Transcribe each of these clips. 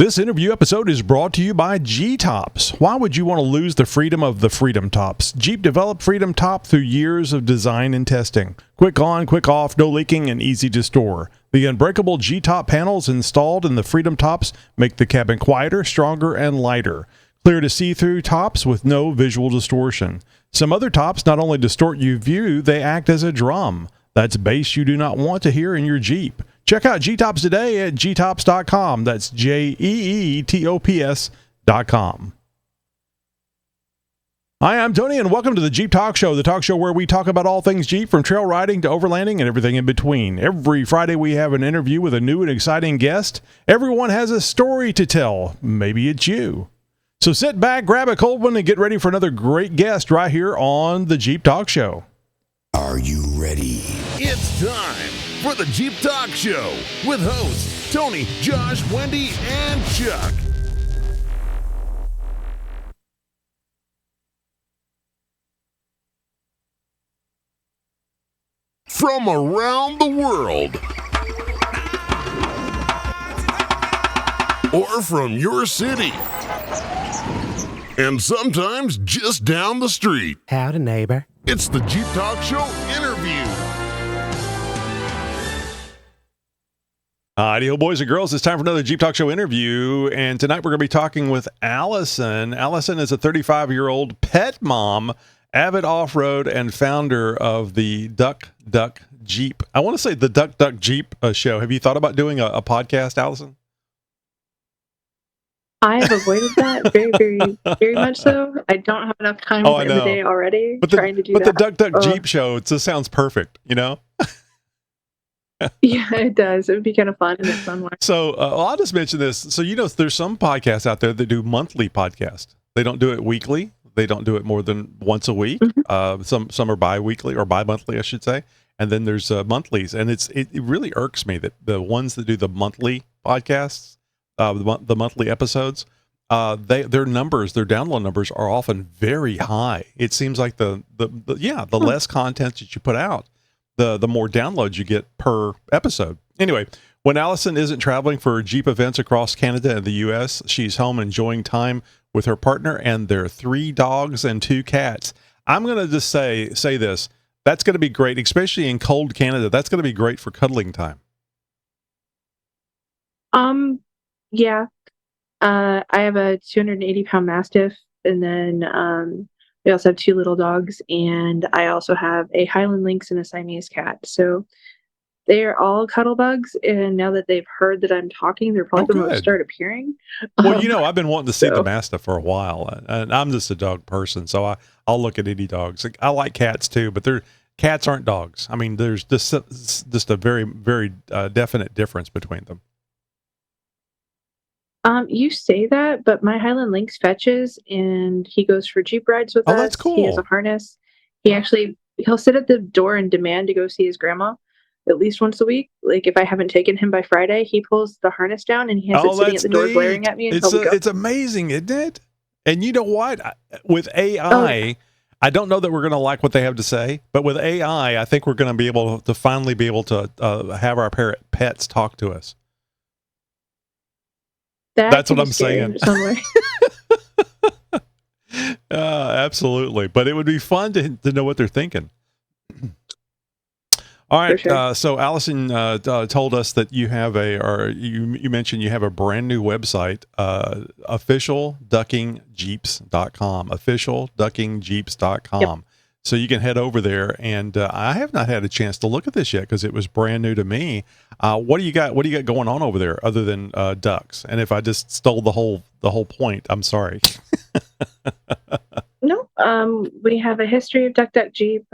This interview episode is brought to you by G-Tops. Why would you want to lose the freedom of the Freedom Tops? Jeep developed Freedom Top through years of design and testing. Quick on, quick off, no leaking, and easy to store. The unbreakable G-Top panels installed in the Freedom Tops make the cabin quieter, stronger, and lighter. Clear to see-through tops with no visual distortion. Some other tops not only distort your view, they act as a drum. That's bass you do not want to hear in your Jeep. Check out G-Tops today at xjtalk.com. That's xjtalk.com. Hi, I'm Tony, and welcome to the Jeep Talk Show, the talk show where we talk about all things Jeep, from trail riding to overlanding and everything in between. Every Friday, we have an interview with a new and exciting guest. Everyone has a story to tell. Maybe it's you. So sit back, grab a cold one, and get ready for another great guest right here on the Jeep Talk Show. Are you ready? It's time for the Jeep Talk Show with hosts Tony, Josh, Wendy, and Chuck. From around the world, or from your city, and sometimes just down the street. Howdy, neighbor. It's the Jeep Talk Show interview. Howdy, boys and girls. It's time for another Jeep Talk Show interview, and tonight we're going to be talking with Allison. Allison is a 35-year-old pet mom, avid off-road, and founder of the Duck Duck Jeep. I want to say the Duck Duck Jeep show. Have you thought about doing a podcast, Allison? I have avoided that very much so. I don't have enough time for the day already trying to do that. But the Duck Duck Jeep show, it just sounds perfect, you know? Yeah, it does. It would be kind of fun in its own way. So I'll just mention this. So, you know, there's some podcasts out there that do monthly podcasts. They don't do it weekly. They don't do it more than once a week. Mm-hmm. Some are bi-weekly or bi-monthly, I should say. And then there's monthlies. And it really irks me that the ones that do the monthly podcasts, the monthly episodes, their numbers, their download numbers are often very high. It seems like the less content that you put out, the more downloads you get per episode. Anyway, when Allison isn't traveling for Jeep events across Canada and the U.S., she's home enjoying time with her partner and their 3 dogs and 2 cats. I'm going to just say this. That's going to be great, especially in cold Canada. That's going to be great for cuddling time. Yeah. I have a 280-pound mastiff, and then we also have 2 little dogs, and I also have a Highland Lynx and a Siamese cat. So they're all cuddle bugs, and now that they've heard that I'm talking, they're probably going to start appearing. Well, you know, I've been wanting to see the mastiff for a while, and I'm just a dog person, so I'll look at any dogs. I like cats too, but cats aren't dogs. I mean, there's just a very, very definite difference between them. You say that, but my Highland Lynx fetches, and he goes for Jeep rides with us. Oh, that's cool. He has a harness. He'll sit at the door and demand to go see his grandma at least once a week. Like, if I haven't taken him by Friday, he pulls the harness down and he has it sitting at the door glaring at me until we go. It's amazing, isn't it? And you know what? With AI, I don't know that we're going to like what they have to say, but with AI, I think we're going to be able to finally be able to have our pets talk to us. That's what I'm saying. Absolutely. But it would be fun to know what they're thinking. All right. Sure. So Allison told us that you have you mentioned you have a brand new website, officialduckingjeeps.com, officialduckingjeeps.com. Yep. So you can head over there, and I have not had a chance to look at this yet because it was brand new to me. What do you got going on over there other than ducks? And if I just stole the whole point, I'm sorry. No, we have a history of Duck Duck Jeep.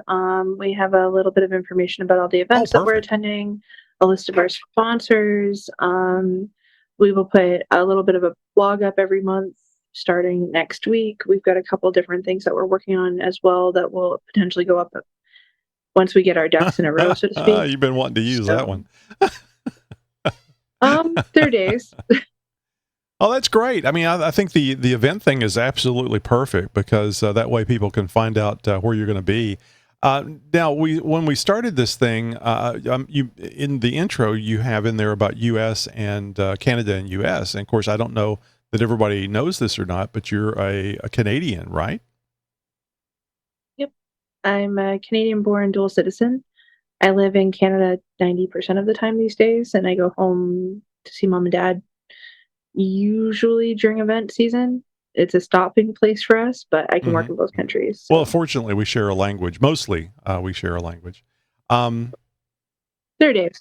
We have a little bit of information about all the events that we're attending, a list of our sponsors. We will put a little bit of a blog up every month starting next week. We've got a couple different things that we're working on as well that will potentially go up once we get our ducks in a row, so to speak. You've been wanting to use that one. 3 days. Oh, that's great. I mean, I think the event thing is absolutely perfect because that way people can find out where you're going to be. Now, when we started this thing, you in the intro you have in there about U.S. and Canada and U.S. And of course, I don't know that everybody knows this or not, but you're a Canadian, right? Yep. I'm a Canadian-born dual citizen. I live in Canada 90% of the time these days, and I go home to see mom and dad usually during event season. It's a stopping place for us, but I can work in both countries. Well, So. fortunately, we share a language. Mostly, we share a language. Um, There, Dave.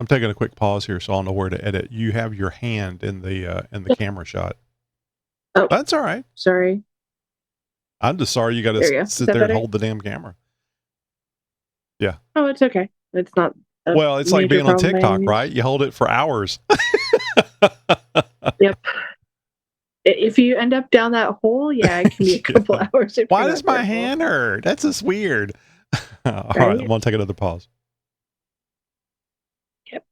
I'm taking a quick pause here, so I'll know where to edit. You have your hand in the camera shot. Oh, That's all right. sorry. I'm just sorry you got There you to go. sit Is that there and better? hold the damn camera. Yeah. Oh, it's okay. It's not a Well, it's like major being on problem by any TikTok, means. right? You hold it for hours. Yep. If you end up down that hole, yeah, it can be a couple hours. If Why you're does not my careful, hand hurt? That's just weird. All right, right? I'm going to take another pause. Yep.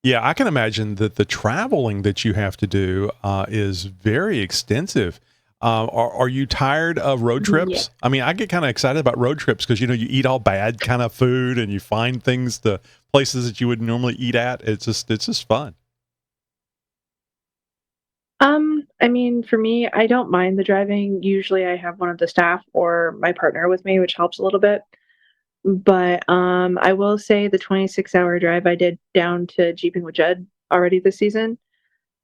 Yeah, I can imagine that the traveling that you have to do is very extensive. Are you tired of road trips? Yeah. I mean, I get kind of excited about road trips because, you eat all bad kind of food and you find things to places that you would normally eat at. It's just fun. I mean, for me, I don't mind the driving. Usually I have one of the staff or my partner with me, which helps a little bit. But I will say the 26-hour drive I did down to Jeeping with Judd already this season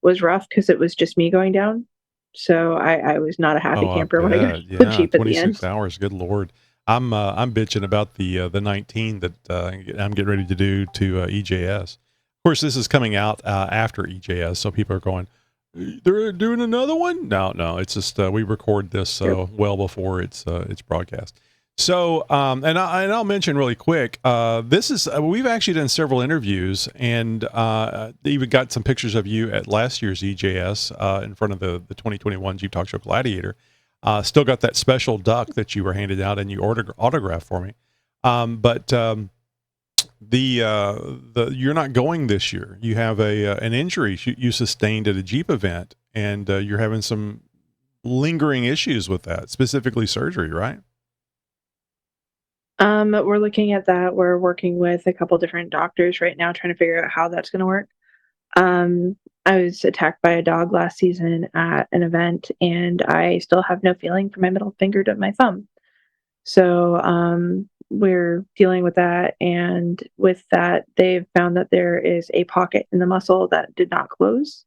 was rough because it was just me going down. So I was not a happy Oh, I camper when I got bet. to the Yeah, Jeep at the 26 end. hours. Good Lord. I'm bitching about the 19 that I'm getting ready to do to EJS. Of course, this is coming out after EJS, so people are going, they're doing another one? No, it's just we record this well before it's broadcast. So, and I'll mention really quick, this is we've actually done several interviews, and even got some pictures of you at last year's EJS in front of the 2021 Jeep Talk Show Gladiator. Still got that special duck that you were handed out and you autographed for me. But the you're not going this year. You have an injury you sustained at a Jeep event, and you're having some lingering issues with that, specifically surgery, right? We're looking at that. We're working with a couple different doctors right now, trying to figure out how that's going to work. Um, I was attacked by a dog last season at an event, and I still have no feeling from my middle finger to my thumb. So we're dealing with that. And with that, they've found that there is a pocket in the muscle that did not close.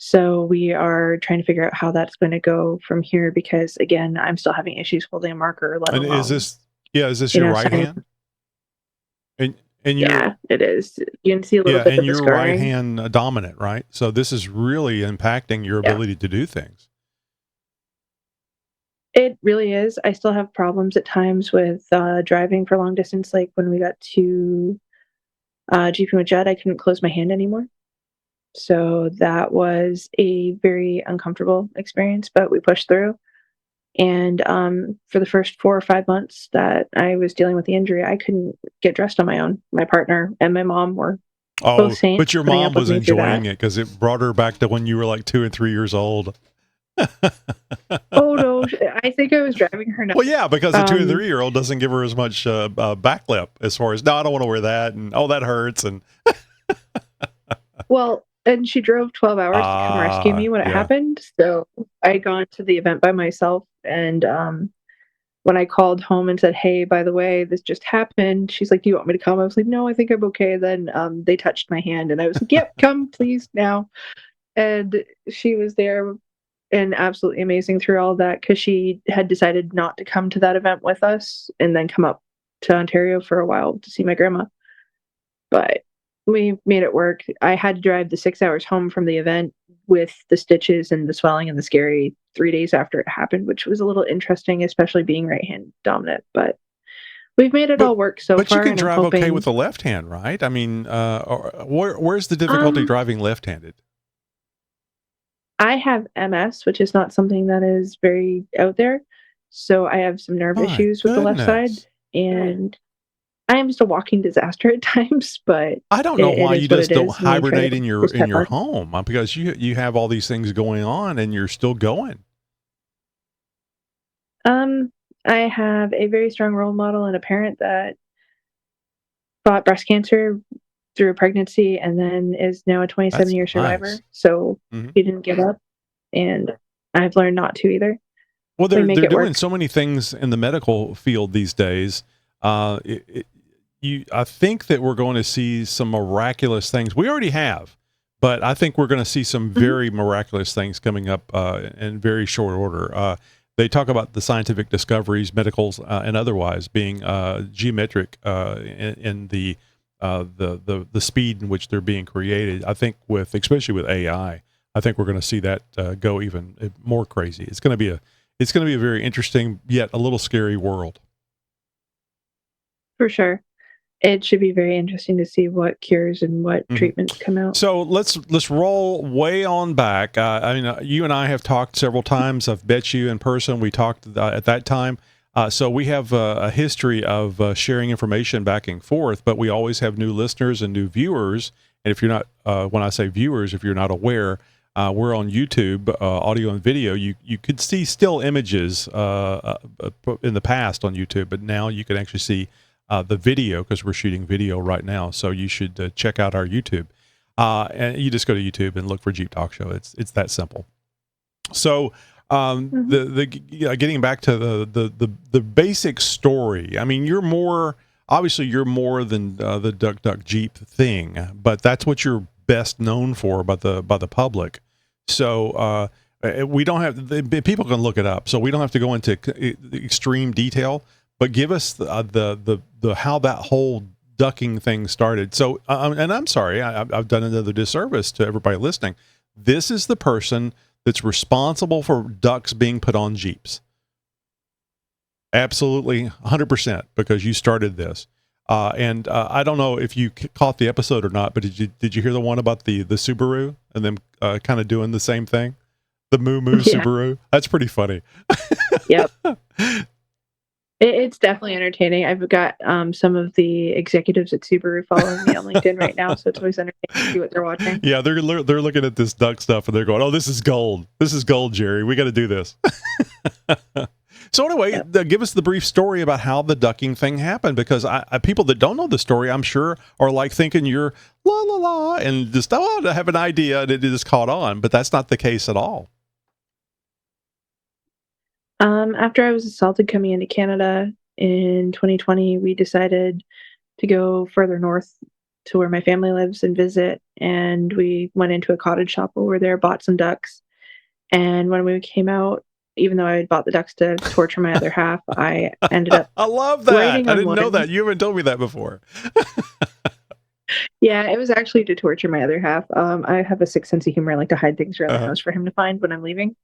So we are trying to figure out how that's going to go from here because, again, I'm still having issues holding a marker, let And alone, is this your right signing. hand? And Yeah, it is. You can see a little bit and of the you're right scarring. hand dominant, right? So this is really impacting your Yeah, ability to do things. it really is. I still have problems at times with driving for long distance. Like when we got to GP with Jed, I couldn't close my hand anymore. So that was a very uncomfortable experience, but we pushed through. And for the first 4 or 5 months that I was dealing with the injury, I couldn't get dressed on my own. My partner and my mom were both Oh, but saints your putting mom up with was me through enjoying that. it because it brought her back to when you were like 2 and 3 years old. Oh no, I think I was driving her nuts. Well, yeah, because a 2 and Um, 3-year-old doesn't give her as much backlip as far as, no, I don't want to wear that, and oh, that hurts, and well, and she drove 12 hours to come rescue me when it yeah. happened. So I had gone to the event by myself, and when I called home and said, "Hey, by the way, this just happened," she's like, "Do you want me to come?" I was like, "No, I think I'm okay." Then they touched my hand, and I was like, "Yep, come, please, now." And she was there and absolutely amazing through all that because she had decided not to come to that event with us and then come up to Ontario for a while to see my grandma. But we made it work. I had to drive the 6 hours home from the event with the stitches and the swelling and the scary 3 days after it happened, which was a little interesting, especially being right hand dominant. But we've made it But all work so but you far, can and I'm drive okay with hoping. the left hand, right? I mean, where's the difficulty Um, driving left-handed? I have MS, which is not something that is very out there. So I have some nerve My issues with the left side. goodness. And I am just a walking disaster at times, but I don't know it why is you what just it don't is, and we try hibernate to in your just have fun. home, because you have all these things going on and you're still going. I have a very strong role model and a parent that fought breast cancer through a pregnancy and then is now a That's 27-year nice. survivor. So Mhm. he didn't give up, and I've learned not to either. Well, We they're make they're it doing work. so many things in the medical field these days. I think that we're going to see some miraculous things. We already have, but I think we're going to see some Mhm. very miraculous things coming up in very short order. They talk about the scientific discoveries, medicals and otherwise, being geometric in the speed in which they're being created. I think especially with AI, I think we're going to see that go even more crazy. It's going to be a very interesting yet a little scary world. For sure. It should be very interesting to see what cures and what hmm treatments come out. So let's roll way on back. I mean, you and I have talked several times. I've met you in person. We talked at that time. So we have a history of sharing information back and forth, but we always have new listeners and new viewers. And if you're not, when I say viewers, if you're not aware, we're on YouTube, audio and video. You could see still images in the past on YouTube, but now you can actually see the video because we're shooting video right now. So you should check out our YouTube. And you just go to YouTube and look for Jeep Talk Show. It's that simple. So Mhm. the getting back to the basic story. I mean, you're more than the Duck Duck Jeep thing, but that's what you're best known for by the public. So we don't have people can look it up, so we don't have to go into extreme detail. But give us the how that whole ducking thing started. So, and I'm sorry, I've done another disservice to everybody listening. This is the person that's responsible for ducks being put on Jeeps. Absolutely, 100%, because you started this. And I don't know if you caught the episode or not, but did you hear the one about the Subaru and them kind of doing the same thing? The Moo Moo Yeah. Subaru. That's pretty funny. Yep. It's definitely entertaining. I've got some of the executives at Subaru following me on LinkedIn right now, so it's always entertaining to see what they're watching. Yeah, they're looking at this duck stuff and they're going, "Oh, this is gold. This is gold, Jerry. We got to do this." So anyway, Yep. give us the brief story about how the ducking thing happened, because people that don't know the story, I'm sure, are like thinking you're la la la and just I have an idea and it just caught on, but that's not the case at all. After I was assaulted coming into Canada in 2020, we decided to go further north to where my family lives and visit. And we went into a cottage shop over there, bought some ducks. And when we came out, even though I had bought the ducks to torture my other half, I ended up I love that. writing I on didn't know one. that. You haven't told me that before. Yeah, it was actually to torture my other half. I have a sick sense of humor. I like to hide things around the Uh-huh. house for him to find when I'm leaving.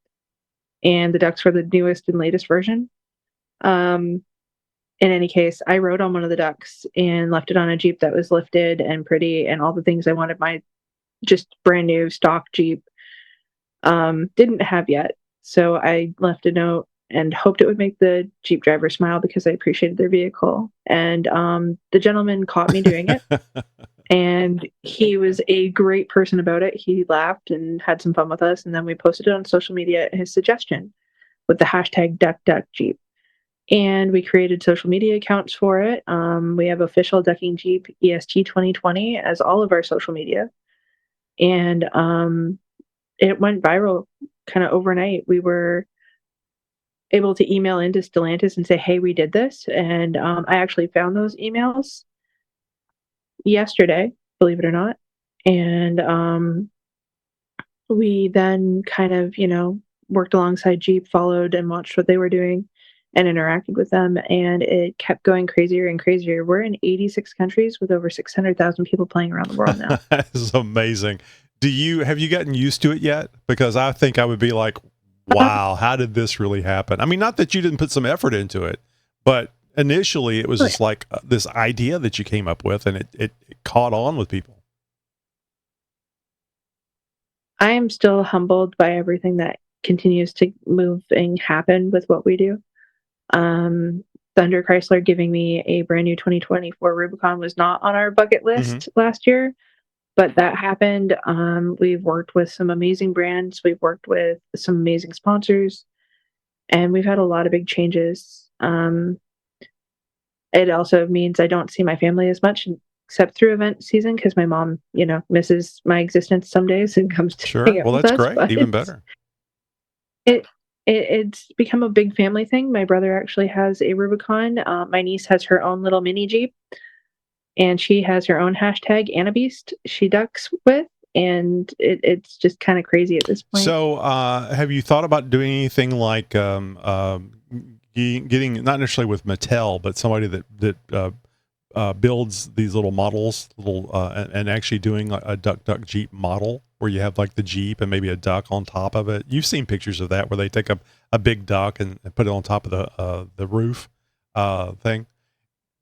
And the ducks were the newest and latest version. Um, in any case, I rode on one of the ducks and left it on a Jeep that was lifted and pretty and all the things I wanted my just brand new stock Jeep didn't have yet. So I left a note and hoped it would make the Jeep driver smile because I appreciated their vehicle. And the gentleman caught me doing it. And he was a great person about it. He laughed and had some fun with us. And then we posted it on social media at his suggestion with the hashtag DuckDuckJeep. And we created social media accounts for it. We have official Ducking Jeep EST 2020 as all of our social media. And it went viral kind of overnight. We were able to email into Stellantis and say, hey, we did this. And I actually found those emails yesterday, believe it or not. And we then kind of, worked alongside Jeep, followed and watched what they were doing and interacted with them. And it kept going crazier and crazier. We're in 86 countries with over 600,000 people playing around the world now. That is amazing. Have you gotten used to it yet? Because I think I would be like, wow, how did this really happen? I mean, not that you didn't put some effort into it, but initially it was Oh, just like this idea that you came up with and it caught on with people. I am still humbled by everything that continues to move and happen with what we do. Um, Thunder Chrysler giving me a brand new 2024 Rubicon was not on our bucket list last year, but that happened. We've worked with some amazing brands. We've worked with some amazing sponsors, and we've had a lot of big changes. It also means I don't see my family as much except through event season because my mom, misses my existence some days and comes to Sure. hang out Well, with that's us. great. But Even better. it's become a big family thing. My brother actually has a Rubicon. My niece has her own little mini Jeep, and she has her own hashtag Annabeast she ducks with, and it's just kind of crazy at this point. So, have you thought about doing anything like getting, not necessarily with Mattel, but somebody that builds these little models, and actually doing a duck Jeep model where you have like the Jeep and maybe a duck on top of it? You've seen pictures of that where they take a big duck and put it on top of the roof thing,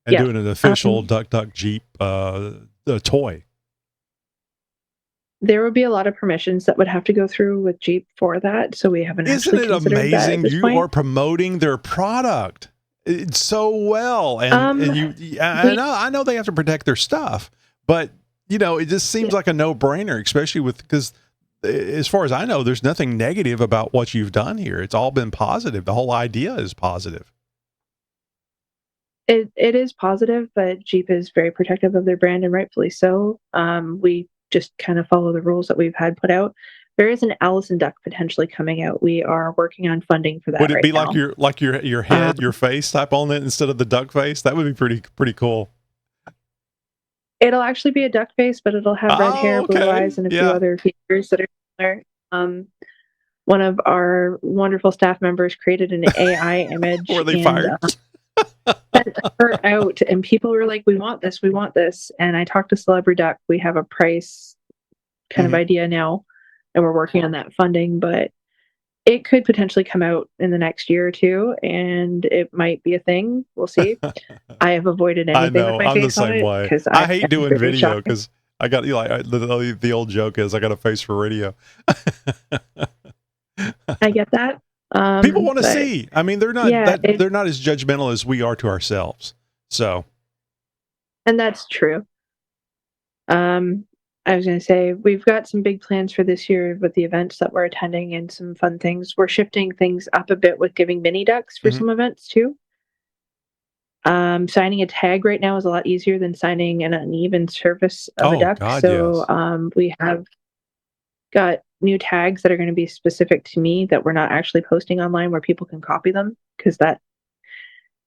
and doing an official duck Jeep toy. There would be a lot of permissions that would have to go through with Jeep for that, so we haven't actually considered that at this point. Isn't it amazing? You are promoting their product so well, and you. I know they have to protect their stuff, but it just seems like a no-brainer, especially because as far as I know, there's nothing negative about what you've done here. It's all been positive. The whole idea is positive. It is positive, but Jeep is very protective of their brand, and rightfully so. We just kind of follow the rules that we've had put out. There is an Allison duck potentially coming out. We are working on funding for that. Would it be now. like your head, your face type on it instead of the duck face? That would be pretty cool. It'll actually be a duck face, but it'll have red hair, blue eyes, and a few other features that are similar. One of our wonderful staff members created an AI image. Were they fired? Sent her out, and people were like, we want this. And I talked to Celebrity Duck. We have a price kind of idea now, and we're working on that funding, but it could potentially come out in the next year or two, and it might be a thing. We'll see. I have avoided anything with my face on it. I'm the same way. I hate doing video because I got the old joke is I got a face for radio. I get that. People want to see. I mean, they're not they're not as judgmental as we are to ourselves. So, and that's true. I was going to say we've got some big plans for this year with the events that we're attending and some fun things. We're shifting things up a bit with giving mini ducks for some events too. Signing a tag right now is a lot easier than signing an uneven surface of a duck. God, so yes. We have got new tags that are going to be specific to me that we're not actually posting online where people can copy them because that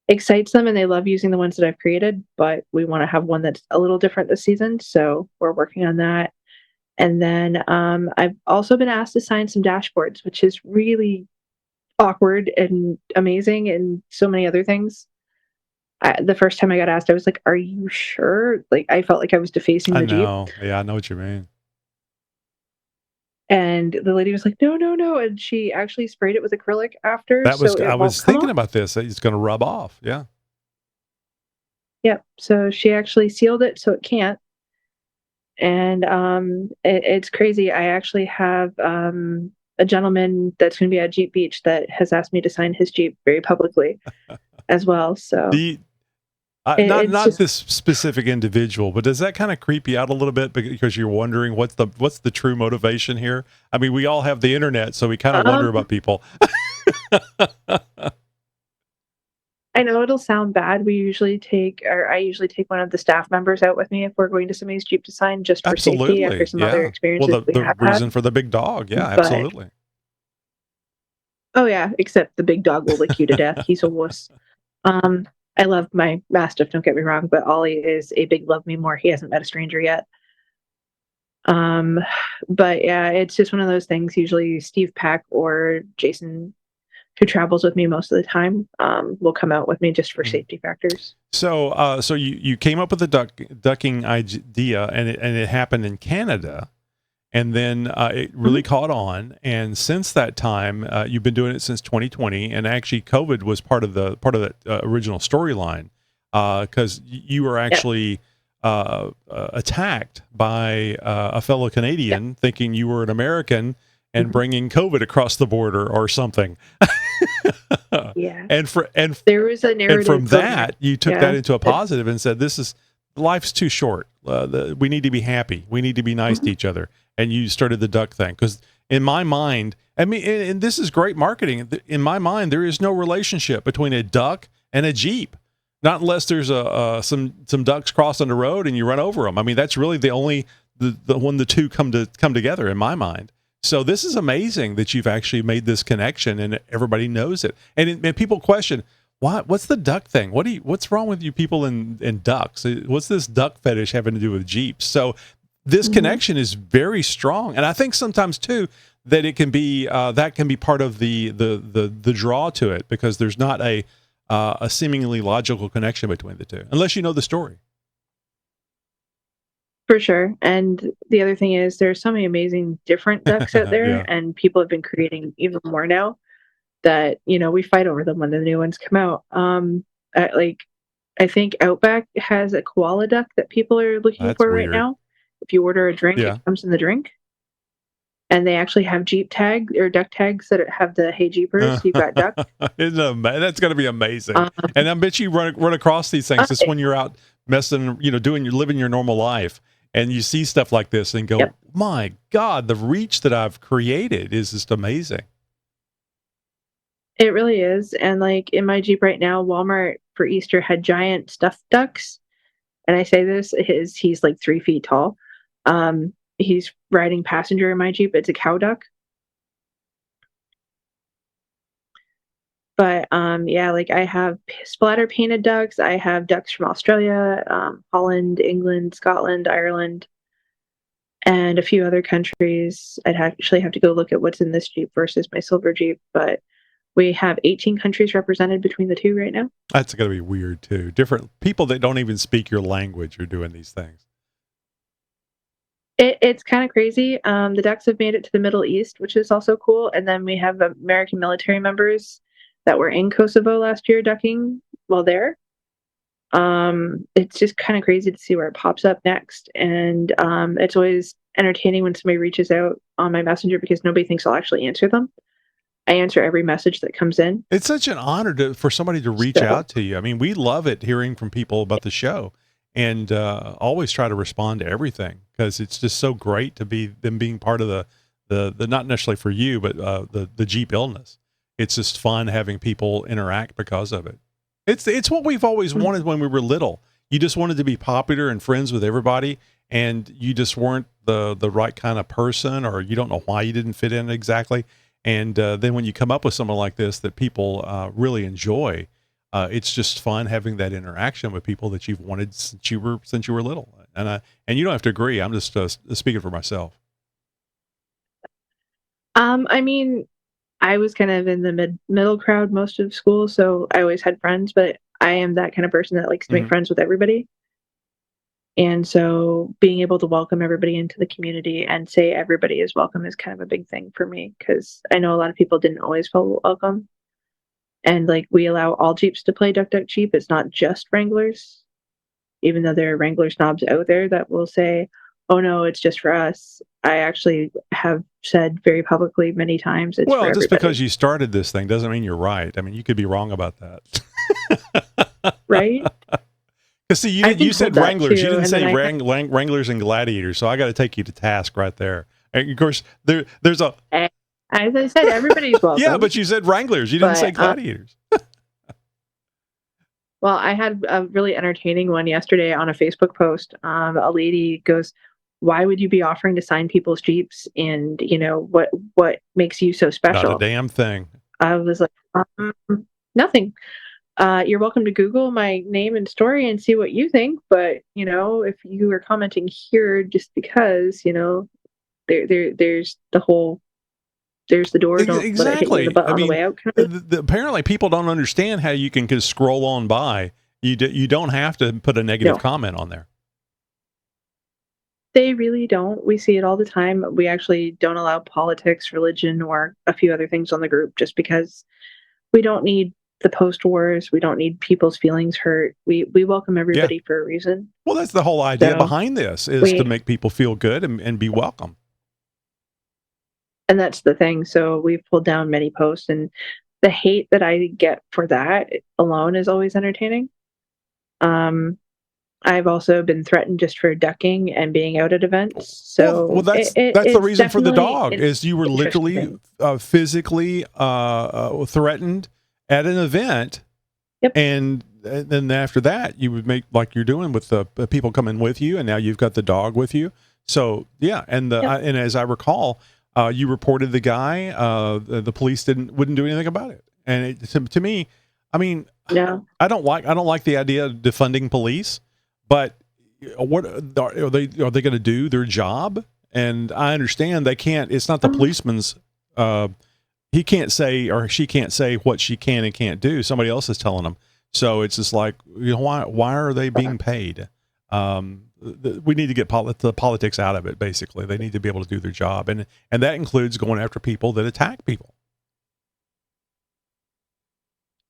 excites them and they love using the ones that I've created, but we want to have one that's a little different this season. So we're working on that. And then I've also been asked to sign some dashboards, which is really awkward and amazing and so many other things. The first time I got asked, I was like, are you sure? Like, I felt like I was defacing the Jeep. Yeah, I know what you mean. And the lady was like, no. And she actually sprayed it with acrylic after. I was thinking about this. It's going to rub off. Yeah. Yep. So she actually sealed it so it can't. And it's crazy. I actually have a gentleman that's going to be at Jeep Beach that has asked me to sign his Jeep very publicly as well. So not this specific individual, but does that kind of creep you out a little bit because you're wondering what's the true motivation here? I mean, we all have the internet, so we kind of wonder about people. I know it'll sound bad. I usually take one of the staff members out with me if we're going to somebody's Jeep to sign just for safety after some other experiences. Well, the reason for the big dog. Yeah, absolutely. Oh yeah, except the big dog will lick you to death. He's a wuss. I love my mastiff, don't get me wrong, but Ollie is a big love me more. He hasn't met a stranger yet. But yeah, it's just one of those things. Usually Steve Pack or Jason, who travels with me most of the time, will come out with me just for safety factors. So, so you came up with the ducking idea, and it happened in Canada, and then it really caught on. And since that time, you've been doing it since 2020, and actually, COVID was part of that original storyline because you were actually attacked by a fellow Canadian thinking you were an American and bringing COVID across the border or something. Yeah. And There was a and narrative from going that, you took yeah. that into a positive and said, life's too short. We need to be happy. We need to be nice to each other. And you started the duck thing. Because in my mind, I mean, and this is great marketing. In my mind, there is no relationship between a duck and a Jeep. Not unless there's some ducks cross on the road and you run over them. I mean, that's really the only when the two come together in my mind. So this is amazing that you've actually made this connection and everybody knows it. And people question, what's the duck thing? What's wrong with you people in ducks? What's this duck fetish having to do with Jeeps? So this connection is very strong, and I think sometimes too that it can be that can be part of the draw to it, because there's not a seemingly logical connection between the two unless you know the story. For sure. And the other thing is there's so many amazing different ducks out there, Yeah. and people have been creating even more now that, we fight over them when the new ones come out. I think Outback has a koala duck that people are looking That's for right weird. now. If you order a drink, Yeah. it comes in the drink. And they actually have Jeep tag or duck tags that have the "Hey Jeepers, you've got duck." That's going to be amazing. And I bet you run across these things just when you're out messing, living your normal life, and you see stuff like this and go, Yep. my God, the reach that I've created is just amazing. It really is. And like in my Jeep right now, Walmart for Easter had giant stuffed ducks. And I say this, he's like 3 feet tall. He's riding passenger in my Jeep. It's a cow duck. But yeah, like I have splatter painted ducks. I have ducks from Australia, Holland, England, Scotland, Ireland, and a few other countries. Actually have to go look at what's in this Jeep versus my silver Jeep, but we have 18 countries represented between the two right now. That's going to be weird too. Different people that don't even speak your language are doing these things. It's kind of crazy. The ducks have made it to the Middle East, which is also cool. And then we have American military members that were in Kosovo last year ducking while there. It's just kind of crazy to see where it pops up next. And it's always entertaining when somebody reaches out on my messenger, because nobody thinks I'll actually answer them. I answer every message that comes in. It's such an honor for somebody to reach out to you. I mean, we love it hearing from people about the show, and always try to respond to everything, because it's just so great to be them being part of the not necessarily for you, but the Jeep illness. It's just fun having people interact because of it. It's what we've always wanted when we were little. You just wanted to be popular and friends with everybody, and you just weren't the right kind of person, or you don't know why you didn't fit in exactly. And then when you come up with something like this that people really enjoy, it's just fun having that interaction with people that you've wanted since you were little. And you don't have to agree. I'm just speaking for myself. I mean, I was kind of in the middle crowd most of school, so I always had friends, but I am that kind of person that likes to make friends with everybody. And so being able to welcome everybody into the community and say everybody is welcome is kind of a big thing for me, because I know a lot of people didn't always feel welcome. And like, we allow all Jeeps to play Duck Duck Jeep. It's not just Wranglers, even though there are Wrangler snobs out there that will say, oh no, it's just for us. I actually have said very publicly many times it's for everybody. Just because you started this thing doesn't mean you're right. I mean, you could be wrong about that. Right? Because see, you said Wranglers. You didn't say Wranglers and Gladiators, so I got to take you to task right there. And of course, there's a... As I said, everybody's welcome. Yeah, but you said Wranglers. You didn't say Gladiators. Well, I had a really entertaining one yesterday on a Facebook post. A lady goes, why would you be offering to sign people's Jeeps? And, what makes you so special? Not a damn thing. I was like, nothing. You're welcome to Google my name and story and see what you think. But, if you are commenting here just because, there's the door. Don't Exactly. let it hit you in the butt on the way out. Apparently, people don't understand how you can just scroll on by. You don't have to put a negative comment on there. They really don't. We see it all the time. We actually don't allow politics, religion, or a few other things on the group, just because we don't need the post wars. We don't need people's feelings hurt. We welcome everybody for a reason. Well, that's the whole idea behind this, is to make people feel good and be welcome. And that's the thing. So we've pulled down many posts, and the hate that I get for that alone is always entertaining. I've also been threatened just for ducking and being out at events. Well, So that's the it's reason for the definitely dog an is you were literally interesting. physically threatened at an event, Yep. and then after that you would make like you're doing with the people coming with you, and now you've got the dog with you. So yeah, and Yep. and as I recall, you reported the guy. The police wouldn't do anything about it, and to me, I mean, No. I don't like the idea of defunding police, but what are they going to do their job? And I understand they can't. It's not the Um, policeman's. He can't say or she can't say what she can and can't do. Somebody else is telling them. So it's just like, why are they being paid? We need to get the politics out of it. Basically, they need to be able to do their job, and that includes going after people that attack people.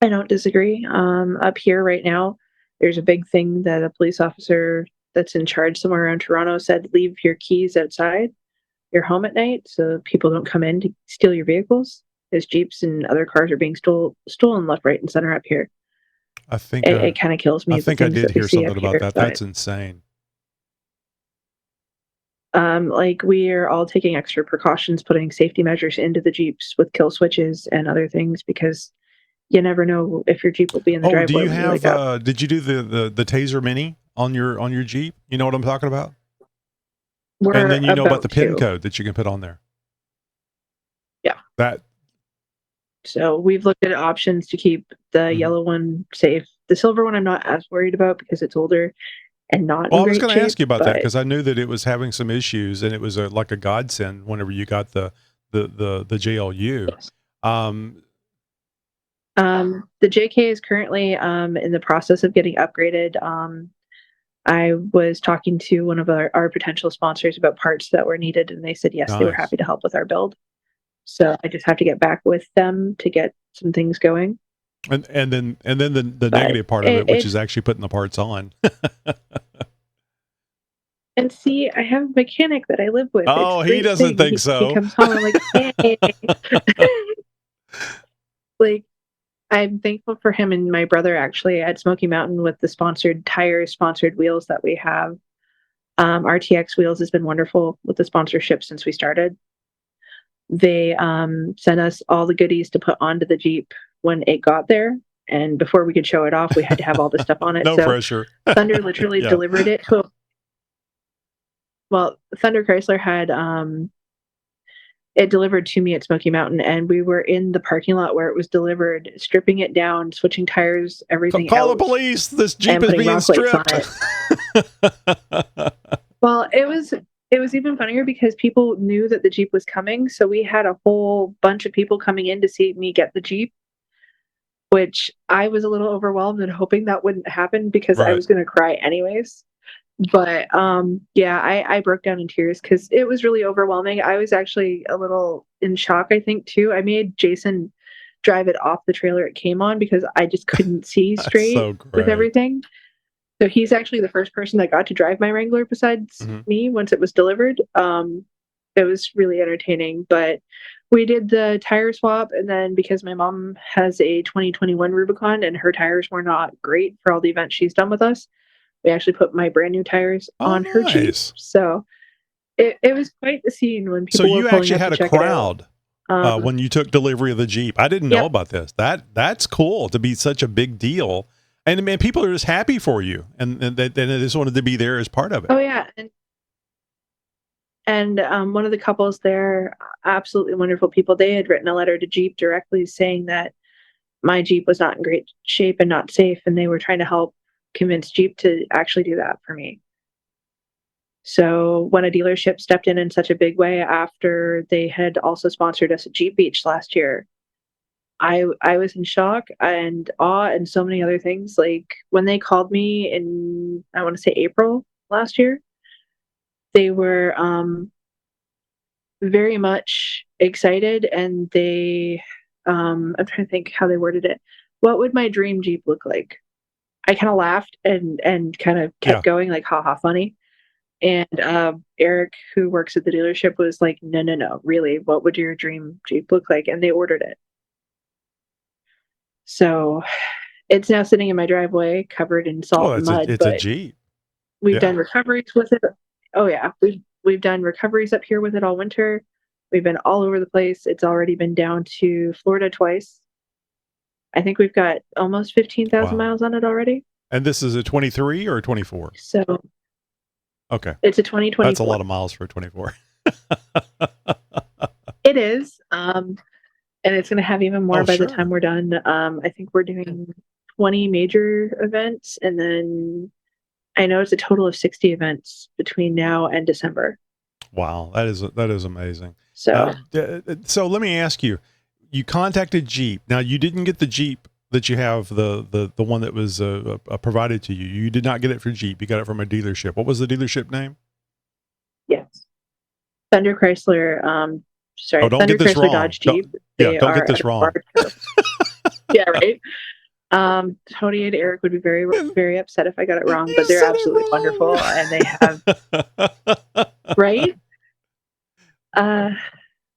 I don't disagree. Up here right now, there's a big thing that a police officer that's in charge somewhere around Toronto said, leave your keys outside your home at night so people don't come in to steal your vehicles. As jeeps and other cars are being stolen left, right, and center up here. I think It kind of kills I me, the think I things did that we hear see something up about here. that. But That's insane. like we are all taking extra precautions, putting safety measures into the jeeps with kill switches and other things because you never know if your jeep will be in the Oh, do driveway you when you have? wake up. Did you do the Taser Mini on your Jeep? You know what I'm talking about. And We're then you know about about the PIN to, code that you can put on there. yeah. That So we've looked at options to keep the mhm. yellow one safe. The silver one I'm not as worried about because it's older and not Well, in I was great going to shape. ask you about that But because I knew that it was having some issues, and it was like a godsend whenever you got the JLU. yes. Um, The JK is currently in the process of getting upgraded. I was talking to one of our potential sponsors about parts that were needed, and they said yes, they were nice. happy to help with our build. So I just have to get back with them to get some things going. And then the But negative part of it, which is it's actually putting the parts on. and see, I have a mechanic that I live with. It's Oh, a he great doesn't thing. think He so. comes home. I'm like, hey, like I'm thankful for him and my brother actually at Smoky Mountain with the sponsored tires, sponsored wheels that we have. RTX Wheels has been wonderful with the sponsorship since we started. They sent us all the goodies to put onto the Jeep when it got there. And before we could show it off, we had to have all the stuff on it. No So pressure. Thunder literally Yeah. delivered it to a, well, Thunder Chrysler had it delivered to me at Smoky Mountain, and we were in the parking lot where it was delivered, stripping it down, switching tires, everything Call the out, police. This Jeep and is putting being rock lights on stripped. it. Well, it was even funnier because people knew that the Jeep was coming, so we had a whole bunch of people coming in to see me get the Jeep, which I was a little overwhelmed and hoping that wouldn't happen because I Right. was going to cry anyways. But yeah, I broke down in tears because it was really overwhelming. I was actually a little in shock, I think, too. I made Jason drive it off the trailer it came on because I just couldn't see That's straight so with great. everything. So he's actually the first person that got to drive my Wrangler besides Mhm. me once it was delivered. It was really entertaining, but we did the tire swap, and then because my mom has a 2021 Rubicon and her tires were not great for all the events she's done with us, we actually put my brand new tires Oh, on her Jeep. nice. So it was quite the scene when So people were you pulling actually up had to a check it out. crowd when you took delivery of the Jeep. I didn't know Yep. about this. That's cool to be such a big deal, and man, people are just happy for you, and they just wanted to be there as part of it. Oh yeah, and one of the couples there, absolutely wonderful people. They had written a letter to Jeep directly saying that my Jeep was not in great shape and not safe, and they were trying to help convince Jeep to actually do that for me. So when a dealership stepped in such a big way after they had also sponsored us at Jeep Beach last year, I was in shock and awe and so many other things. Like when they called me in, I want to say April last year, they were very much excited, and they I'm trying to think how they worded it. What would my dream Jeep look like? I kind of laughed and kind of Yeah. kept going like haha funny. And Eric, who works at the dealership, was like, no, no, no, really, what would your dream Jeep look like? And they ordered it. So it's now sitting in my driveway covered in salt and mud. It's a Jeep. We've done recoveries with it. Oh yeah, we've done recoveries up here with it all winter. We've been all over the place. It's already been down to Florida twice. I think we've got almost 15,000 miles on it already. And this is a 23 or a 24? So okay, it's a 2024. That's a lot of miles for a 24. It is, and it's going to have even more by the time we're done. I think we're doing 20 major events, and then I know it's a total of 60 events between now and December. Wow, that is amazing. So, so let me ask you: you contacted Jeep. Now you didn't get the Jeep that you have, the one that was provided to you. You did not get it from Jeep. You got it from a dealership. What was the dealership name? Yes, Thunder Chrysler. Don't Thunder get this Chrysler wrong. Dodge Jeep. Don't get this wrong. Yeah, right. Tony and Eric would be very, very upset if I got it wrong, but they're absolutely wonderful, and they have right.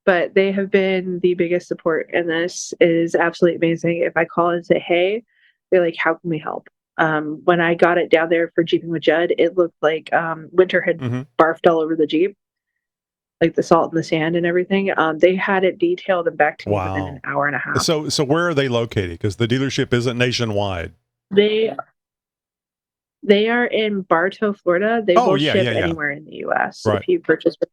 But they have been the biggest support, and this is absolutely amazing. If I call and say, "Hey," they're like, "How can we help?" When I got it down there for Jeeping with Judd, it looked like winter had barfed all over the Jeep, like the salt and the sand and everything. They had it detailed and back to me within an hour and a half. So where are they located? Because the dealership isn't nationwide. They are in Bartow, Florida. They will ship anywhere in the U.S. If you purchase it.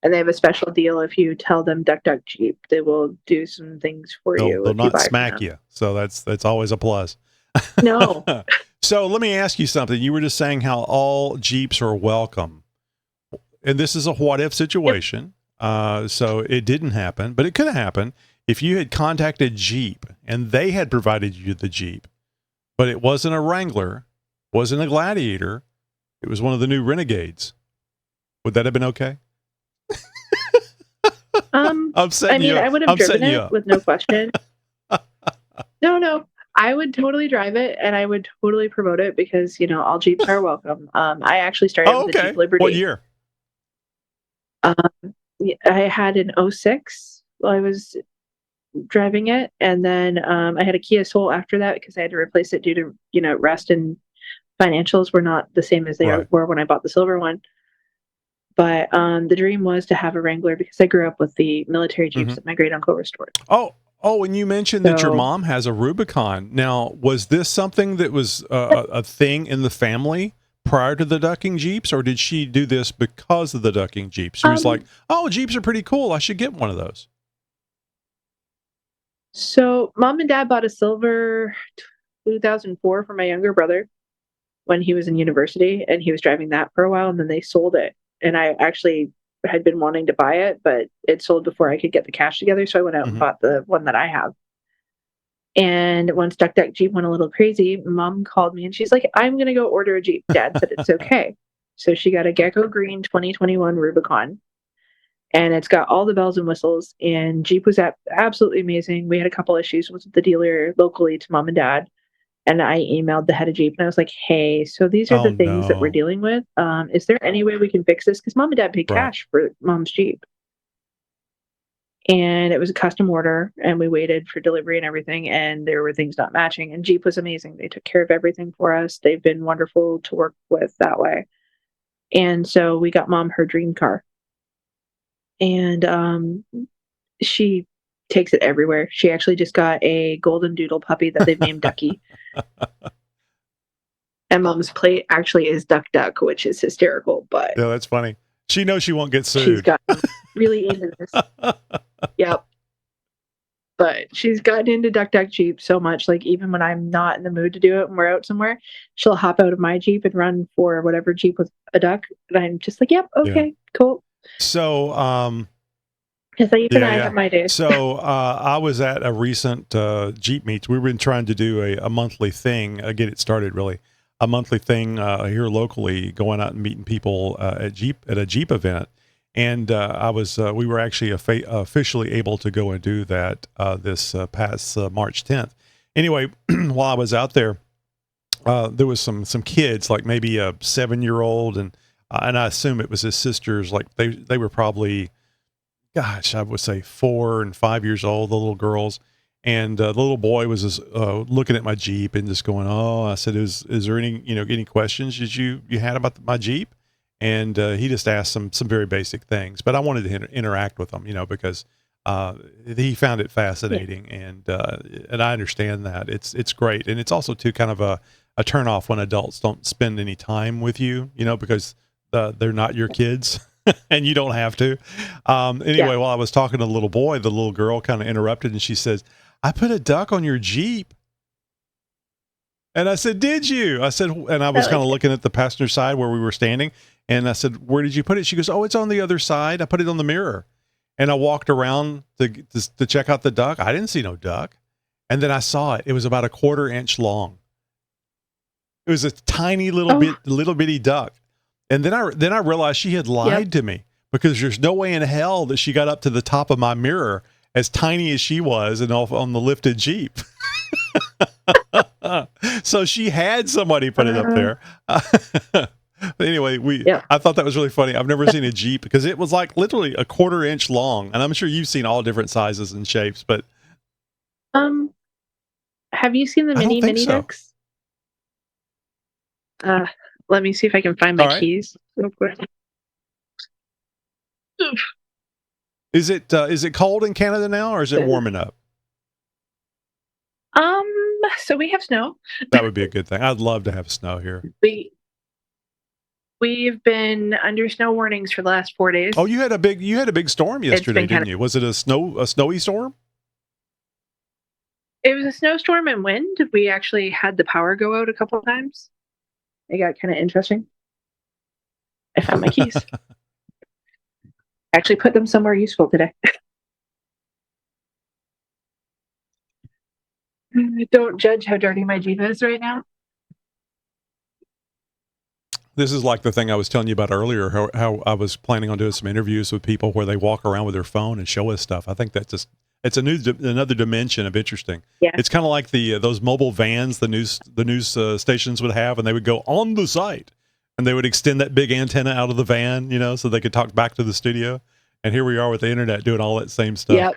And they have a special deal if you tell them Duck Duck Jeep. They will do some things for you. They'll not smack you. So that's always a plus. No. So let me ask you something. You were just saying how all Jeeps are welcome. And this is a what if situation. Yep. So it didn't happen, but it could have happened if you had contacted Jeep and they had provided you the Jeep, but it wasn't a Wrangler, wasn't a Gladiator. It was one of the new Renegades. Would that have been okay? I would have driven it with no question. No. I would totally drive it, and I would totally promote it because, all Jeeps are welcome. I actually started with the Jeep Liberty. What year? I had an 06 while I was driving it, and then I had a Kia Soul after that because I had to replace it due to, rust and financials were not the same as they were when I bought the silver one. But the dream was to have a Wrangler because I grew up with the military Jeeps that my great uncle restored. Oh, and you mentioned that your mom has a Rubicon. Now, was this something that was a thing in the family prior to the ducking Jeeps, or did she do this because of the ducking Jeeps? She was like, "Oh, Jeeps are pretty cool. I should get one of those." So, Mom and Dad bought a silver 2004 for my younger brother when he was in university, and he was driving that for a while, and then they sold it. And I actually had been wanting to buy it, but it sold before I could get the cash together. So I went out and bought the one that I have. And once Duck Duck Jeep went a little crazy, Mom called me and she's like, "I'm going to go order a Jeep." Dad said it's okay. So she got a Gecko Green 2021 Rubicon, and it's got all the bells and whistles, and Jeep was absolutely amazing. We had a couple issues with the dealer locally to Mom and Dad. And I emailed the head of Jeep and I was like, "Hey, so these are the things that we're dealing with. Is there any way we can fix this?" Because Mom and Dad paid cash for Mom's Jeep. And it was a custom order, and we waited for delivery and everything, and there were things not matching. And Jeep was amazing. They took care of everything for us. They've been wonderful to work with that way. And so we got Mom her dream car. And she takes it everywhere. She actually just got a golden doodle puppy that they've named Ducky. And Mom's plate actually is Duck Duck, which is hysterical, but yeah, that's funny. She knows she won't get sued. She's gotten really into this. Yep. But she's gotten into Duck Duck Jeep so much, like even when I'm not in the mood to do it and we're out somewhere, she'll hop out of my Jeep and run for whatever Jeep with a duck. And I'm just like, "Yep, okay, cool." So, I have my days. So I was at a recent Jeep meet. We've been trying to do a monthly thing, get it started really, a monthly thing here locally, going out and meeting people at a Jeep event. And we were actually officially able to go and do that this past March 10th. Anyway, while I was out there, there was some kids, like maybe a 7-year-old, and I assume it was his sisters. Like they were probably, gosh, I would say 4 and 5 years old, the little girls. And the little boy was just, looking at my Jeep and just going, "Oh," I said, "Is there any questions that you had about my Jeep?" And he just asked some very basic things, but I wanted to interact with him, because he found it fascinating, and I understand that it's great, and it's also too kind of a turn off when adults don't spend any time with you, because they're not your kids. And you don't have to. Anyway, while I was talking to the little boy, the little girl kind of interrupted and she says, "I put a duck on your Jeep." And I said, "Did you?" I said, and I was kind of looking at the passenger side where we were standing. And I said, "Where did you put it?" She goes, "Oh, it's on the other side. I put it on the mirror." And I walked around to check out the duck. I didn't see no duck. And then I saw it. It was about a 1/4 inch long. It was a tiny little bitty duck. And then I realized she had lied to me, because there's no way in hell that she got up to the top of my mirror, as tiny as she was, and off on the lifted Jeep. So she had somebody put it up there. But anyway, I thought that was really funny. I've never seen a Jeep, because it was like literally a 1/4 inch long, and I'm sure you've seen all different sizes and shapes. But have you seen the mini ducks? Let me see if I can find my keys real quick. Is it cold in Canada now, or is it warming up? So we have snow. That would be a good thing. I'd love to have snow here. We've been under snow warnings for the last 4 days. Oh, you had a big storm yesterday, didn't you? Was it a snowy storm? It was a snowstorm and wind. We actually had the power go out a couple of times. It got kind of interesting. I found my keys. Actually put them somewhere useful today. Don't judge how dirty my Jeep is right now. This is like the thing I was telling you about earlier, how I was planning on doing some interviews with people where they walk around with their phone and show us stuff. I think that's it's another dimension of interesting. Yeah. It's kind of like those mobile vans the news stations would have, and they would go on the site, and they would extend that big antenna out of the van, so they could talk back to the studio. And here we are with the internet doing all that same stuff. Yep.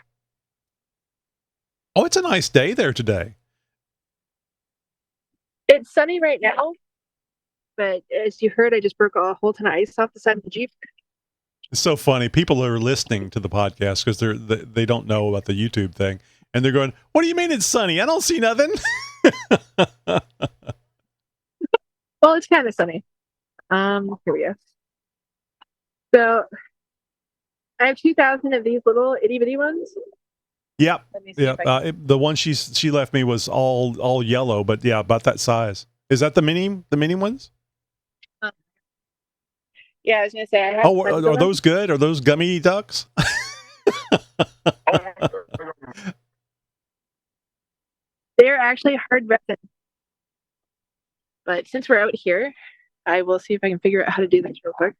Oh, it's a nice day there today. It's sunny right now, but as you heard, I just broke a whole ton of ice off the side of the Jeep. It's so funny. People are listening to the podcast because they don't know about the YouTube thing, and they're going, "What do you mean it's sunny? I don't see nothing." Well, it's kind of sunny. Here we go. So I have 2,000 of these little itty bitty ones. Yep. The one she left me was all yellow, but yeah, about that size. Is that the mini ones? Yeah, I was gonna say. I have are those good? Are those gummy ducks? They're actually hard resin. But since we're out here, I will see if I can figure out how to do this real quick.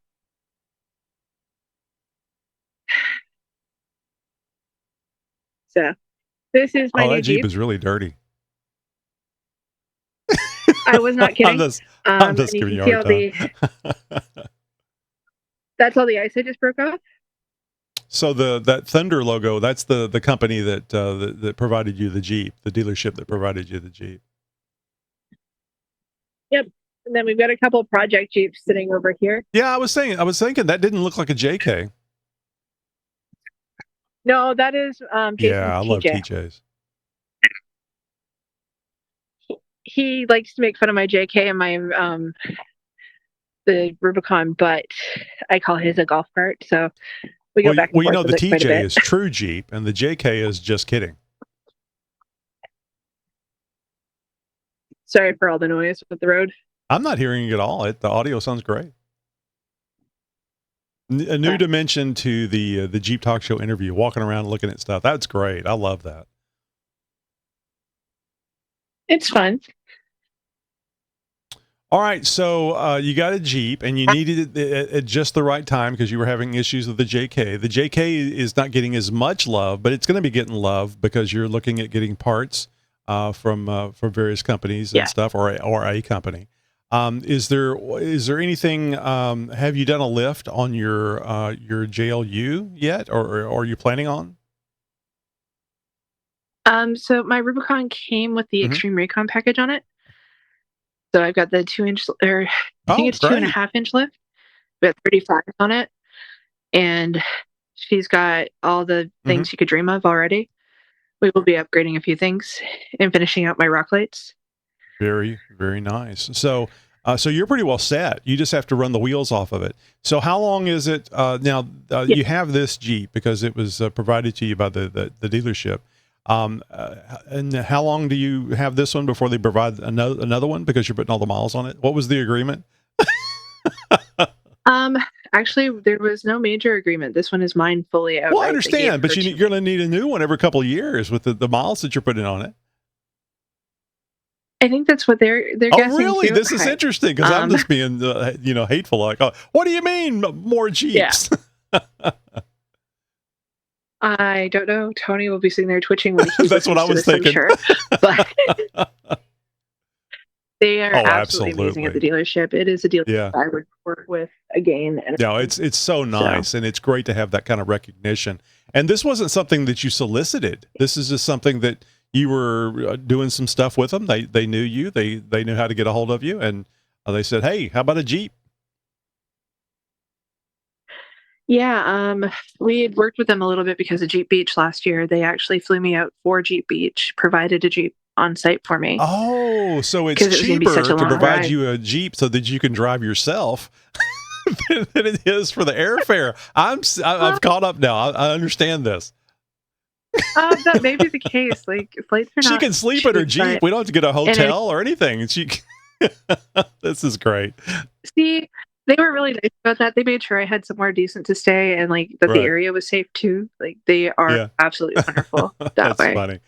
So this is my new that Jeep Jeep. is really dirty. I was not kidding. I'm just giving you a hard time. That's all the ice I just broke off. So that Thunder logo, that's the company that provided you the Jeep, the dealership that provided you the Jeep. Yep. And then we've got a couple project Jeeps sitting over here. Yeah, I was thinking that didn't look like a JK. No, that is Jason's yeah, I TJ. love TJs. He likes to make fun of my JK and my the Rubicon, but I call his a golf cart. So we go back and forth. Well, the TJ is true Jeep, and the JK is just kidding. Sorry for all the noise with the road. I'm not hearing it at all. The audio sounds great. A new dimension to the Jeep Talk Show interview, walking around looking at stuff. That's great. I love that. It's fun. All right, so you got a Jeep, and you needed it at just the right time because you were having issues with the JK. The JK is not getting as much love, but it's going to be getting love because you're looking at getting parts from various companies and stuff, or a company. Is there anything? Have you done a lift on your JLU yet, or are you planning on? So my Rubicon came with the Mhm. Extreme Recon package on it. So I've got the 2-inch, or I think Oh, it's great. 2.5-inch lift. We got 35 on it, and she's got all the Mhm. things you could dream of already. We will be upgrading a few things and finishing out my rock lights. Very, very nice. So, so you're pretty well set. You just have to run the wheels off of it. So, how long is it now? Yeah. You have this Jeep because it was provided to you by the dealership. And how long do you have this one before they provide another one because you're putting all the miles on it? What was the agreement? Um, Actually, there was no major agreement. This one is mine fully Well, I outright. They gave understand, it but for you're going to need a new one every couple of years with the miles that you're putting on it. I think that's what they're Oh, guessing really? too. This is interesting because I'm Um, just being, hateful. Like, oh, what do you mean more yeah, Jeeps? I don't know. Tony will be sitting there twitching when he That's what listens I to was this, I'm thinking. sure. But they are Oh, absolutely amazing at the absolutely. dealership. It is a dealership Yeah. I would work with again and No, again. it's so So nice, and it's great to have that kind of recognition. And this wasn't something that you solicited. This is just something that you were doing some stuff with them. They knew you. They knew how to get a hold of you, and they said, "Hey, how about a Jeep?" yeah, we had worked with them a little bit because of Jeep Beach last year. They actually flew me out for Jeep Beach, provided a Jeep on site for me Oh, so it's because it was going to be such cheaper a to long provide ride. you a Jeep so that you can drive yourself than it is for the airfare. Well, I've caught up now. I understand this. that may be the case. Like flights are She not can sleep at her cheap, Jeep. but We don't have to get a and I hotel or anything. And she, this is great. see they were really nice about that. They made sure I had somewhere decent to stay and like that the Right. area was safe too. Like they are Yeah. absolutely wonderful that That's way. funny.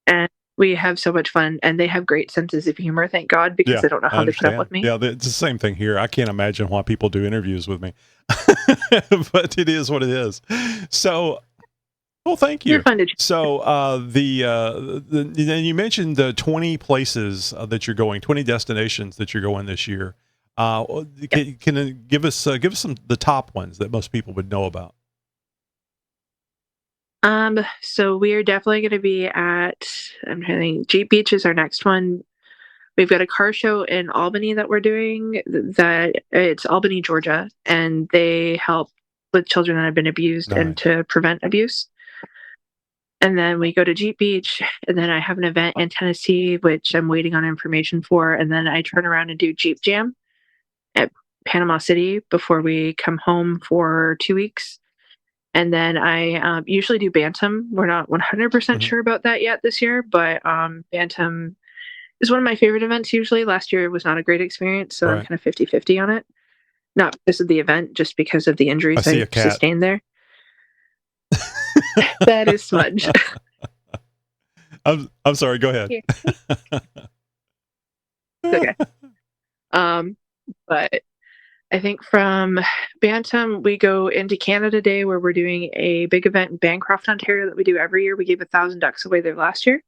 And we have so much fun and they have great senses of humor, thank God, because Yeah, they don't know I how they put up understand. with me. Yeah, it's the same thing here. I can't imagine why people do interviews with me, but it is what it is. So, well, thank They're you. fun to chat. So, then you mentioned the 20 places that you're going, 20 destinations that you're going this year. Yep. Can you give us some the top ones that most people would know about? So we are definitely going to be at, I'm trying to think, Jeep Beach is our next one. We've got a car show in Albany that we're doing. That it's Albany, Georgia, and they help with children that have been abused and Nice. to prevent abuse. And then we go to Jeep Beach, and then I have an event in Tennessee, which I'm waiting on information for. And then I turn around and do Jeep Jam at Panama City before we come home for 2 weeks. And then I usually do Bantam. We're not 100% Mhm. sure about that yet this year, but Bantam is one of my favorite events usually. Last year was not a great experience, so I'm Right. kind of 50-50 on it. Not because of the event, just because of the I injuries see I a cat. sustained there. That is Smudge. I'm sorry. Go ahead. Here, it's okay. Um, but I think from Bantam, we go into Canada Day where we're doing a big event in Bancroft, Ontario that we do every year. We gave 1,000 ducks away there last year.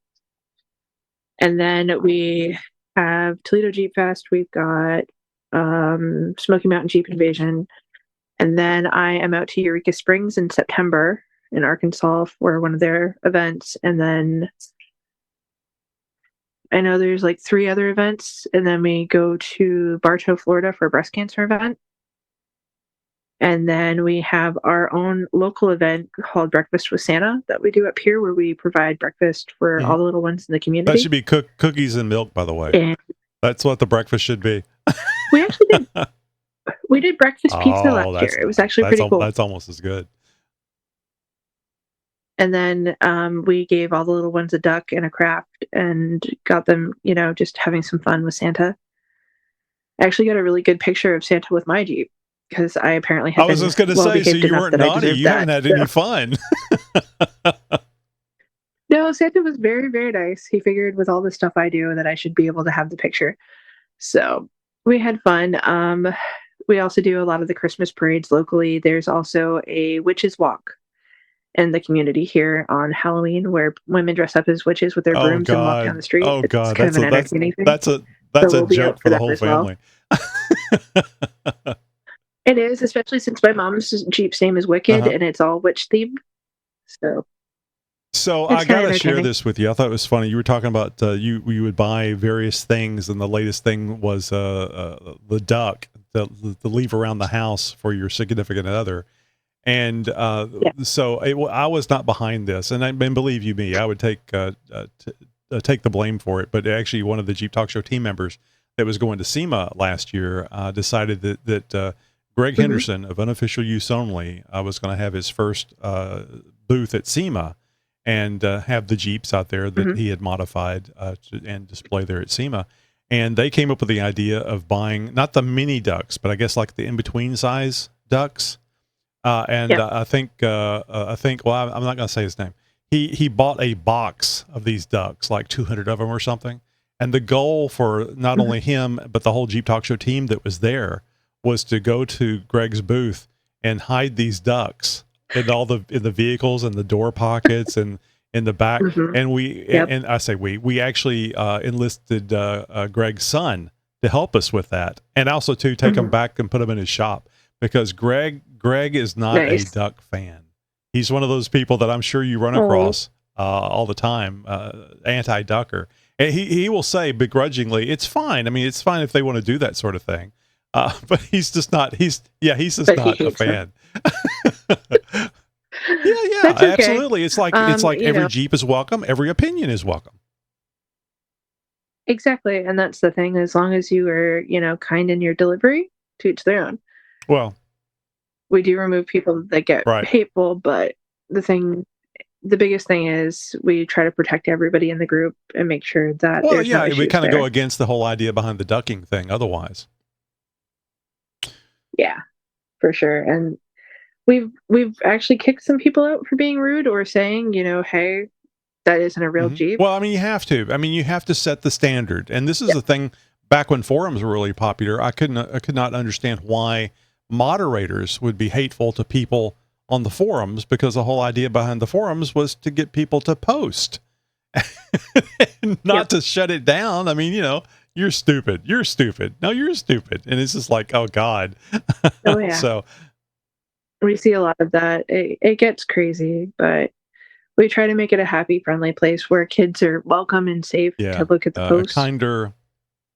And then we have Toledo Jeep Fest. We've got Smoky Mountain Jeep Invasion. And then I am out to Eureka Springs in September in Arkansas for one of their events. And then I know there's like 3 other events. And then we go to Bartow, Florida for a breast cancer event. And then we have our own local event called Breakfast with Santa that we do up here where we provide breakfast for all Mhm. the little ones in the That community. should be cookies and milk, by the way. And That's what the breakfast should be. we actually did we did breakfast pizza Oh, last year. that's It was nice. actually pretty cool. That's almost as good. And then we gave all the little ones a duck and a craft and got them, just having some fun with Santa. I actually got a really good picture of Santa with my Jeep because I apparently I had was been just going to well say, so behaved you enough weren't that I naughty. deserved You haven't that. had So, any fun. no, Santa was very, very nice. He figured with all the stuff I do that I should be able to have the picture. So we had fun. We also do a lot of the Christmas parades locally. There's also a witches walk in the community here on Halloween where women dress up as witches with their Oh brooms and walk down God. the street. Oh It's God. kind of an entertaining thing. That's a So that's a we'll be out joke for for the that whole as well. family. It is, especially since my mom's Jeep's name is Wicked Uh-huh. and it's all witch themed. So So It's I kinda gotta share entertaining. this with you. I thought it was funny. You were talking about you would buy various things, and the latest thing was the duck to leave around the house for your significant other. And Yeah. so I was not behind this, and and believe you me, I would take the blame for it. But actually, one of the Jeep Talk Show team members that was going to SEMA last year decided that Greg Mhm. Henderson of Unofficial Use Only was going to have his first booth at SEMA and have the Jeeps out there that Mhm. he had modified and display there at SEMA. And they came up with the idea of buying not the mini ducks, but I guess like the in between size ducks. And Yep. I think. Well, I'm not going to say his name. He bought a box of these ducks, like 200 of them or something. And the goal for not Mhm. only him but the whole Jeep Talk Show team that was there was to go to Greg's booth and hide these ducks in the vehicles and the door pockets and in the back. Mhm. And Yep. I say we actually enlisted Greg's son to help us with that, and also to take him Mhm. back and put him in his shop because Greg is not a Nice. duck fan. He's one of those people that I'm sure you run Oh. across all the time, anti-ducker. And he will say begrudgingly, "It's fine. I mean, it's fine if they want to do that sort of thing." But he's just not. He's just But he not a hates them. fan. Yeah, That's okay. absolutely. It's like You every know, Jeep is welcome. Every opinion is welcome. exactly, and that's the thing, as long as you are, kind in your delivery, to each their own. Well, We do remove people that get right. hateful, but the thing the biggest thing is we try to protect everybody in the group and make sure that Well, there's no yeah, it would issues kind of go there. against the whole idea behind the ducking thing otherwise. Yeah, for sure, and we've actually kicked some people out for being rude or saying, "Hey, that isn't a real Jeep." Well, I mean, you have to. I mean, you have to set the standard. And this is Yeah. the thing. Back when forums were really popular, I could not understand why moderators would be hateful to people on the forums because the whole idea behind the forums was to get people to post, not Yep. to shut it down. I mean, you're stupid. You're stupid. No, you're stupid. And it's just like, oh God. Oh, yeah. So We see a lot of that. It gets crazy, but we try to make it a happy, friendly place where kids are welcome and safe to yeah, look at the a posts. kinder,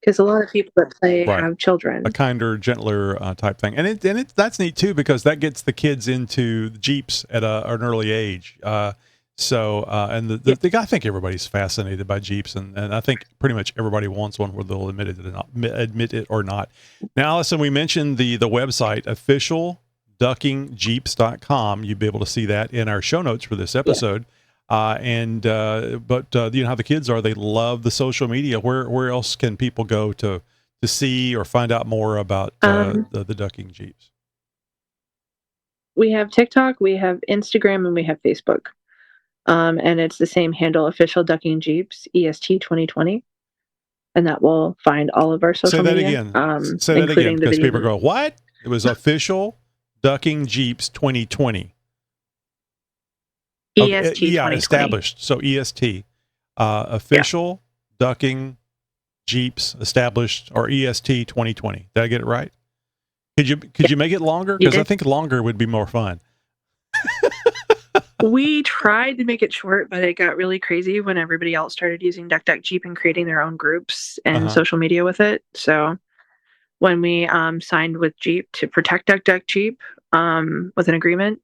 Because a lot of people that play right. have A children. kinder, gentler type thing, and that's neat too because that gets the kids into the Jeeps at an early age. And Yeah. I think everybody's fascinated by Jeeps, and I think pretty much everybody wants one, whether they'll admit it or not. Now, Allison, we mentioned the website officialduckingjeeps.com. You'd be able to see that in our show notes for this Yeah. episode. But you know how the kids are; they love the social media. Where else can people go to see or find out more about Um, the ducking Jeeps? we have TikTok, we have Instagram, and we have Facebook. And it's the same handle, official ducking Jeeps, EST 2020. And that will find all of our Say social that media, again. Say that again including the because people video. go, "What?" It was official ducking Jeeps 2020. Okay, EST yeah, 2020. established. So EST, Yeah. official ducking Jeeps established or EST 2020. Did I get it right? Could Yeah, you make it longer? you Because I did. think longer would be more fun. We tried to make it short, but it got really crazy when everybody else started using Jeep and creating their own groups and Uh-huh. social media with it. So when we signed with Jeep to protect Jeep with an agreement,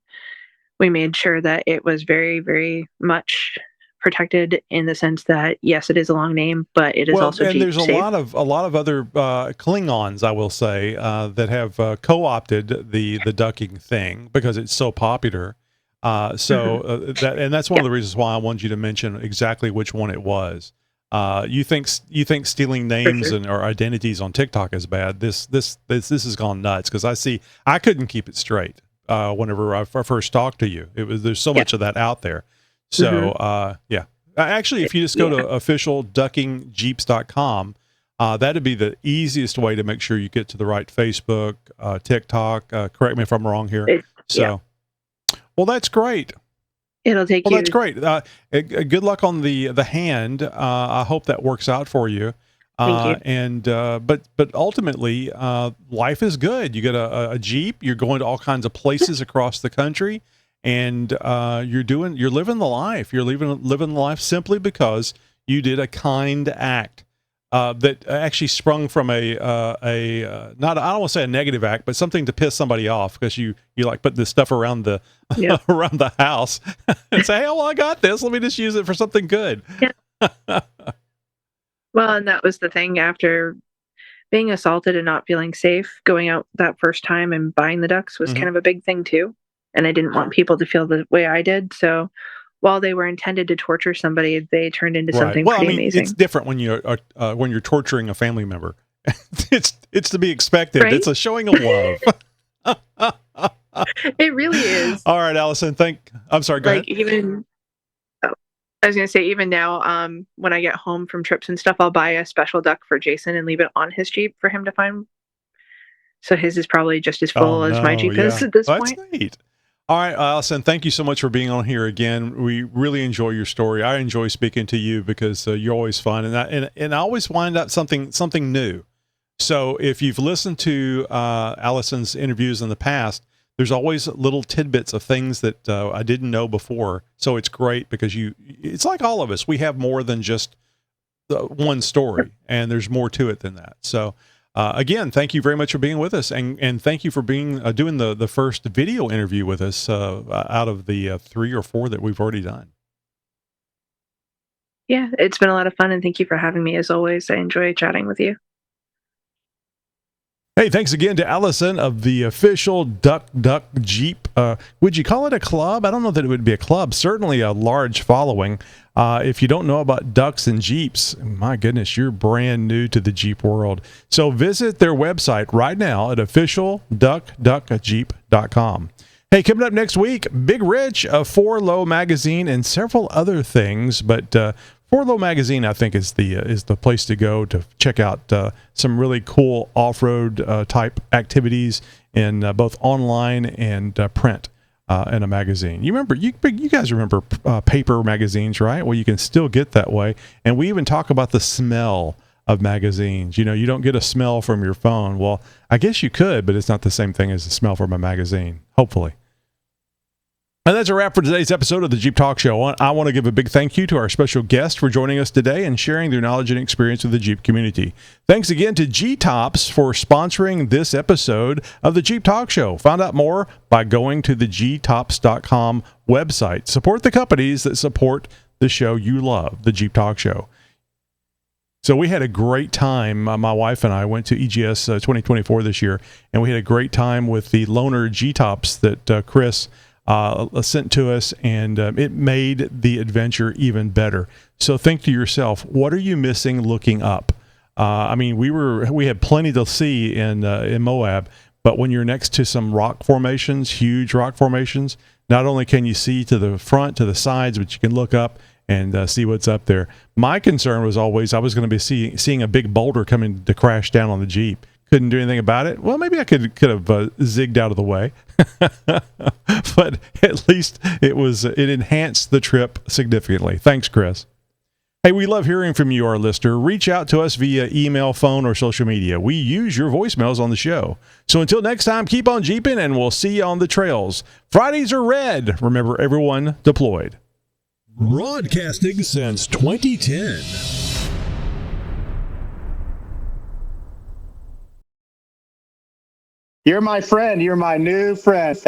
we made sure that it was very, very much protected in the sense that yes, it is a long name, but it is Well, also and Jeep there's safe. a lot of other Klingons, I will say, that have co-opted the ducking thing because it's so popular. Mhm. That's one Yeah, of the reasons why I wanted you to mention exactly which one it was. You think stealing for names sure. and or identities on TikTok is bad? This has gone nuts because I couldn't keep it straight whenever I first talked to you. There's so Yeah. much of that out there. So Hmm. yeah. Actually, if you just go to Yeah. officialduckingjeeps.com, that'd be the easiest way to make sure you get to the right Facebook, TikTok. Correct me if I'm wrong here. Yeah. So, well, that's great. It'll take Well, that's you. great. Good luck on the hand. I hope that works out for you. Thank you. But ultimately, life is good. You get a Jeep. You're going to all kinds of places across the country, and you're living the life. You're living the life simply because you did a kind act that actually sprung from a not, I don't want to say a negative act, but something to piss somebody off, because you like put this stuff around the around the house and say, hey, well, I got this. Let me just use it for something good. Yeah. Well, and that was the thing, after being assaulted and not feeling safe, going out that first time and buying the ducks was kind of a big thing too. And I didn't want people to feel the way I did. So while they were intended to torture somebody, they turned into something pretty amazing. It's different when you're torturing a family member. it's to be expected. Right? It's a showing of love. It really is. All right, Allison. I'm sorry. Go ahead. I was going to say, even now, when I get home from trips and stuff, I'll buy a special duck for Jason and leave it on his Jeep for him to find. So his is probably just as full as my Jeep is at this point. That's neat. All right, Allison, thank you so much for being on here again. We really enjoy your story. I enjoy speaking to you because you're always fun, and I always find out something new. So if you've listened to Allison's interviews in the past, there's always little tidbits of things that I didn't know before. So it's great because it's like all of us. We have more than just one story, and there's more to it than that. So again, thank you very much for being with us, and thank you for being doing the first video interview with us out of the 3 or 4 that we've already done. Yeah, it's been a lot of fun, and thank you for having me as always. I enjoy chatting with you. Hey, thanks again to Allison of the official Duck Jeep. Would you call it a club? I don't know that it would be a club. Certainly a large following. If you don't know about ducks and Jeeps, my goodness, you're brand new to the Jeep world. So visit their website right now at officialduck.com. Hey, coming up next week, Big Rich of 4 Low Magazine and several other things, but 4 Low Magazine, I think, is the place to go to check out some really cool off-road type activities in both online and print in a magazine. You guys remember paper magazines, right? Well, you can still get that way, and we even talk about the smell of magazines. You don't get a smell from your phone. Well, I guess you could, but it's not the same thing as the smell from a magazine, hopefully. And that's a wrap for today's episode of the Jeep Talk Show. I want to give a big thank you to our special guest for joining us today and sharing their knowledge and experience with the Jeep community. Thanks again to G-Tops for sponsoring this episode of the Jeep Talk Show. Find out more by going to the xjtalk.com website. Support the companies that support the show you love, the Jeep Talk Show. So we had a great time. My wife and I went to EGS 2024 this year, and we had a great time with the loaner G-Tops that Chris sent to us, and it made the adventure even better. So think to yourself, what are you missing looking up? We had plenty to see in Moab, but when you're next to some rock formations, huge rock formations, not only can you see to the front, to the sides, but you can look up and see what's up there. My concern was always I was going to be seeing a big boulder coming to crash down on the Jeep. Couldn't do anything about it. Well, maybe I could have zigged out of the way, but at least it enhanced the trip significantly. Thanks, Chris. Hey, we love hearing from you, our listener. Reach out to us via email, phone, or social media. We use your voicemails on the show. So until next time, keep on Jeeping, and we'll see you on the trails. Fridays are red. Remember, everyone deployed. Broadcasting since 2010. You're my friend. You're my new friend.